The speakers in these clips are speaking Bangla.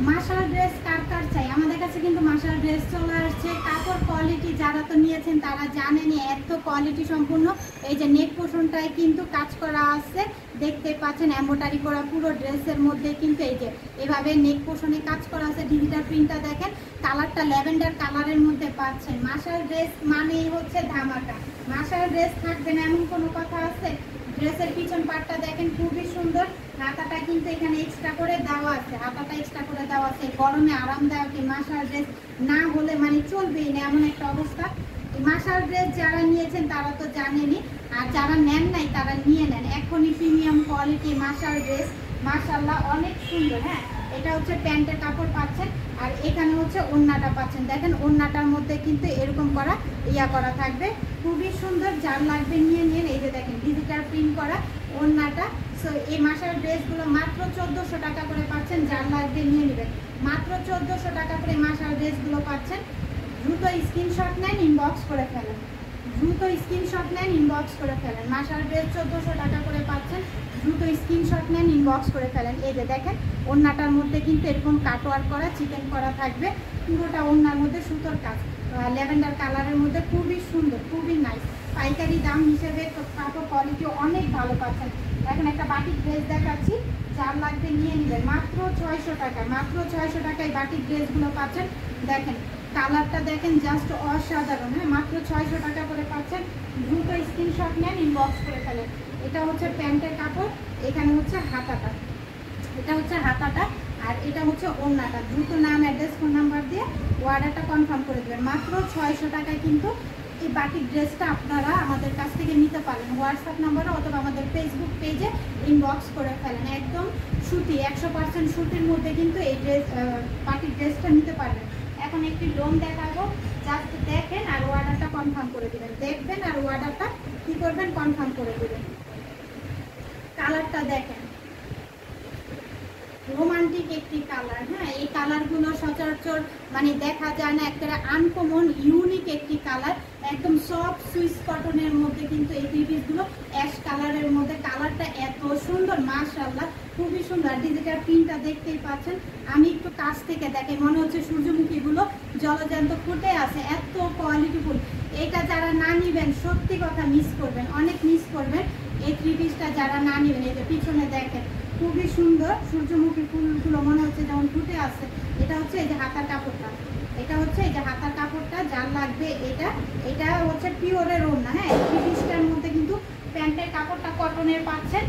মাশাল ড্রেস কার কার চাই, আমাদের কাছে কিন্তু মাশাল ড্রেস চলে আসছে। কাপড় কোয়ালিটি যারা তো নিয়েছেন তারা জানেনই, এত কোয়ালিটি সম্পূর্ণ। এই যে নেক পোর্শনটায় কিন্তু কাজ করা আছে, দেখতে পাচ্ছেন এমব্রয়ডারি করা পুরো ড্রেসের মধ্যে কিন্তু এই যে এভাবে নেক পোর্শনে কাজ করা আছে। ডিজিটাল প্রিন্টটা দেখেন, কালারটা ল্যাভেন্ডার কালারের মধ্যে পাচ্ছেন। মাশাল ড্রেস মানেই হচ্ছে ধামাকা, মাশাল ড্রেস থাকবে না এমন কোনো কথা আছে? ড্রেসের পিছন পার্টটা দেখেন খুবই সুন্দর, হাতাটা কিন্তু এখানে এক্সট্রা করে দেওয়া আছে, হাতাটা এক্সট্রা করে দেওয়া আছে। গরমে আরামদায়ক এই মাশাল ড্রেস না হলে মানে চলবেই না এমন একটা অবস্থা। এই মাশাল ড্রেস যারা নিয়েছেন তারা তো জানেনই, আর যারা নেন নাই তারা নিয়ে নেন এখনই। প্রিমিয়াম কোয়ালিটি মাশাল ড্রেস, মাশাল্লাহ অনেক সুন্দর। হ্যাঁ, এটা হচ্ছে প্যান্টের কাপড় পাচ্ছেন, আর এখানে হচ্ছে ওড়নাটা পাচ্ছেন। দেখেন ওড়নাটার মধ্যে কিন্তু এরকম করা করা থাকবে, খুবই সুন্দর। যার লাগবে নিয়ে নিন। এই যে দেখেন ডিজিটাল প্রিন্ট করা ওড়নাটা। সো এই মাশাল ড্রেসগুলো মাত্র 1400 টাকা করে পাচ্ছেন, যার লাগবে নিয়ে নেবেন। মাত্র 1400 টাকা করে মাশাল ড্রেসগুলো পাচ্ছেন। দ্রুত স্ক্রিনশট নেন, ইনবক্স করে ফেলেন, দ্রুত স্ক্রিনশট নেন, ইনবক্স করে ফেলেন। মাশাল ড্রেস 1400 টাকা করে পাচ্ছেন, দ্রুত স্ক্রিনশট নেন, ইনবক্স করে ফেলেন। এই যে দেখেন ওড়নাটার মধ্যে কিন্তু এরকম কাটওয়ার্ক করা চিকেন করা থাকবে, পুরোটা ওড়নার মধ্যে সুতোর কাজ, ল্যাভেন্ডার কালারের মধ্যে খুবই সুন্দর, খুবই নাইস। পাইকারি দাম হিসেবে কাপড় কোয়ালিটি অনেক ভালো পাচ্ছেন। এখন একটা বাটিক ড্রেস দেখাচ্ছি, যার লাগবে নিয়ে নেবেন। মাত্র 600 টাকায়, মাত্র 600 টাকায় বাটিক ড্রেসগুলো পাচ্ছেন। দেখেন কালারটা দেখেন, জাস্ট অসাধারণ। হ্যাঁ, মাত্র 600 টাকা করে পাচ্ছেন, দ্রুত স্ক্রিনশট নেন, ইনবক্স করে ফেলেন। এটা হচ্ছে প্যান্টের কাপড়, এখানে হচ্ছে হাতাটা, এটা হচ্ছে হাতাটা, আর এটা হচ্ছে ওড়নাটা। দ্রুত নাম, অ্যাড্রেস, ফোন নাম্বার দিয়ে অর্ডারটা কনফার্ম করে দেবেন। মাত্র 600 টাকায় কিন্তু এই বাটিক ড্রেসটা আপনারা আমাদের কাছ থেকে নিতে পারেন। হোয়াটসঅ্যাপ নাম্বারে অথবা আমাদের ফেসবুক পেজে ইনবক্স করে ফেলেন। একদম সুতি, 100% সুতির মধ্যে কিন্তু এই ড্রেস বাটিক ড্রেসটা নিতে পারবেন। এখন একটি লোন দেখাবো, জাস্ট দেখেন আর অর্ডারটা কনফার্ম করে দেবেন। দেখবেন আর অর্ডারটা কী করবেন, কনফার্ম করে দেবেন। কালারটা দেখেন, রোমান্টিক একটি কালার। হ্যাঁ, এই কালারগুলো সচরাচর মানে দেখা যায় না, একটা আনকমন ইউনিক একটি কালার। একদম সফট সুইস কটনের মধ্যে কিন্তু এই থ্রি পিসগুলো অ্যাশ কালারের মধ্যে, কালারটা এত সুন্দর মাশাআল্লাহ, খুবই সুন্দর। ডিজিটাল প্রিন্টটা দেখতেই পাচ্ছেন, আমি একটু কাছ থেকে দেখে মনে হচ্ছে সূর্যমুখীগুলো জলজ্যান্ত ফুটে আছে, এত কোয়ালিটিফুল। এটা যারা না নিবেন সত্যি কথা মিস করবেন, অনেক মিস করবেন এই থ্রি পিসটা যারা না নেবেন। এই যে পিছনে দেখেন খুবই সুন্দর, সূর্যমুখী ফুলগুলো মনে হচ্ছে যেমন ফুটে আছে। এটা হচ্ছে এই যে হাতার কাপড়টা, এটা হচ্ছে এই যে হাতার কাপড়টা, যার লাগবে এটা, এটা হচ্ছে পিওরের ওড়না। হ্যাঁ, থ্রি পিসটার মধ্যে কিন্তু প্যান্টের কাপড়টা কটনের পাচ্ছেন,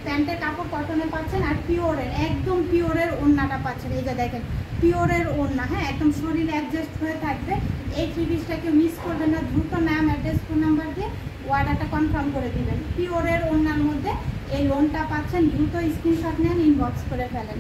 প্যান্টের কাপড় কটনের পাচ্ছেন, আর পিওরের একদম পিওরের ওড়নাটা পাচ্ছেন। এই যে দেখেন পিওরের ওড়না। হ্যাঁ, একদম শরীরে অ্যাডজাস্ট হয়ে থাকবে। এই থ্রি পিসটা কেউ মিস করবেন না, দ্রুত নাম, অ্যাড্রেস, ফোন নাম্বার দিয়ে অর্ডারটা কনফার্ম করে দিবেন। পিওরের ওড়নার মধ্যে এই লোনটা পাচ্ছেন, দ্রুত স্ক্রিনশট নেন, ইনবক্স করে ফেলেন।